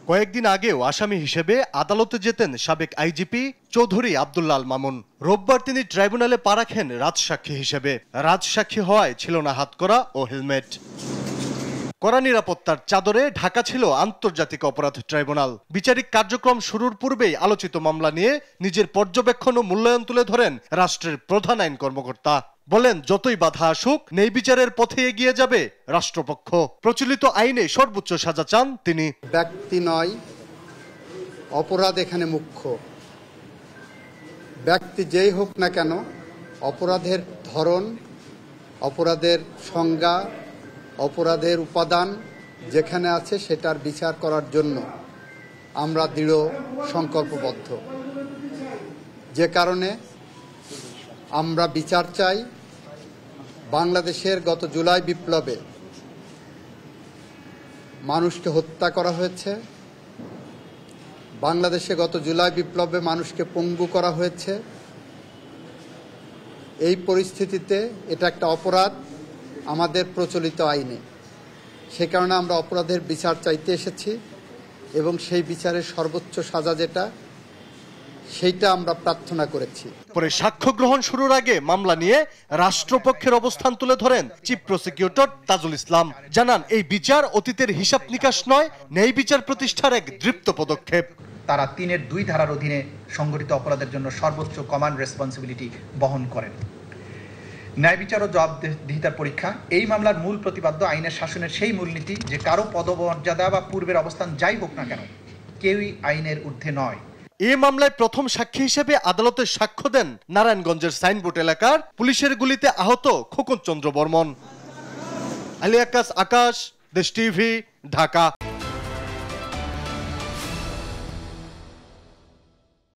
কয়েকদিন আগেও আসামি হিসেবে আদালতে যেতেন সাবেক আইজিপি চৌধুরী আব্দুল্লাহ আল মামুন। রোববার তিনি ট্রাইব্যুনালে পা রাখেন রাজসাক্ষী হিসেবে। রাজসাক্ষী হওয়ায় ছিল না হাতকড়া ও হেলমেট। কড়া নিরাপত্তার চাদরে ঢাকা ছিল আন্তর্জাতিক অপরাধ ট্রাইব্যুনাল। বিচারিক কার্যক্রম শুরুর পূর্বেই আলোচিত মামলা নিয়ে নিজের পর্যবেক্ষণ ও মূল্যায়ন তুলে ধরেন রাষ্ট্রের প্রধান আইন কর্মকর্তা। বলেন, যতই বাধা আসুক ন্যায় বিচারের পথে এগিয়ে যাবে রাষ্ট্রপক্ষ। প্রচলিত আইনে সর্বোচ্চ সাজা চান তিনি। ব্যক্তি নয়, অপরাধ এখানে মুখ্য। ব্যক্তি যেই হোক না কেন, অপরাধের ধরন, অপরাধের সংজ্ঞা, অপরাধের উপাদান যেখানে আছে সেটার বিচার করার জন্য আমরা দৃঢ় সংকল্পবদ্ধ। যে কারণে আমরা বিচার চাই। বাংলাদেশের গত জুলাই বিপ্লবে মানুষকে হত্যা করা হয়েছে। বাংলাদেশে গত জুলাই বিপ্লবে মানুষকে পঙ্গু করা হয়েছে। এই পরিস্থিতিতে এটা একটা অপরাধ আমাদের প্রচলিত আইনে। সে কারণে আমরা অপরাধের বিচার চাইতে এসেছি এবং সেই বিচারের সর্বোচ্চ সাজা যেটা সেইটা আমরা প্রার্থনা করেছি। পরে সাক্ষ্য গ্রহণ শুরুর আগে মামলা নিয়ে রাষ্ট্রপক্ষের অবস্থান তুলে ধরেন চিফ প্রসিকিউটর তাজুল ইসলাম। জানান, এই বিচার অতীতের হিসাব নিকাশ নয়, ন্যায় বিচার প্রতিষ্ঠার এক দৃপ্ত পদক্ষেপ। তারা ৩-২ ধারার অধীনে সংগঠিত অপরাধের জন্য সর্বোচ্চ কমান্ড রেসপন্সিবিলিটি বহন করেন। ন্যায় বিচার ও জবাবদিহিতার পরীক্ষা এই মামলার মূল প্রতিপাদ্য আইনের শাসনের সেই মূলনীতি যে কারো পদমর্যাদা বা পূর্বের অবস্থান যাই হোক না কেন, কেউই আইনের ঊর্ধ্বে নয়। এই মামলায় প্রথম সাক্ষী হিসেবে আদালতে সাক্ষ্য দেন নারায়ণগঞ্জের সাইনবোর্ড এলাকার পুলিশের গুলিতে আহত খোকন চন্দ্র বর্মন। আলী আকাশ, দেশ টিভি, ঢাকা।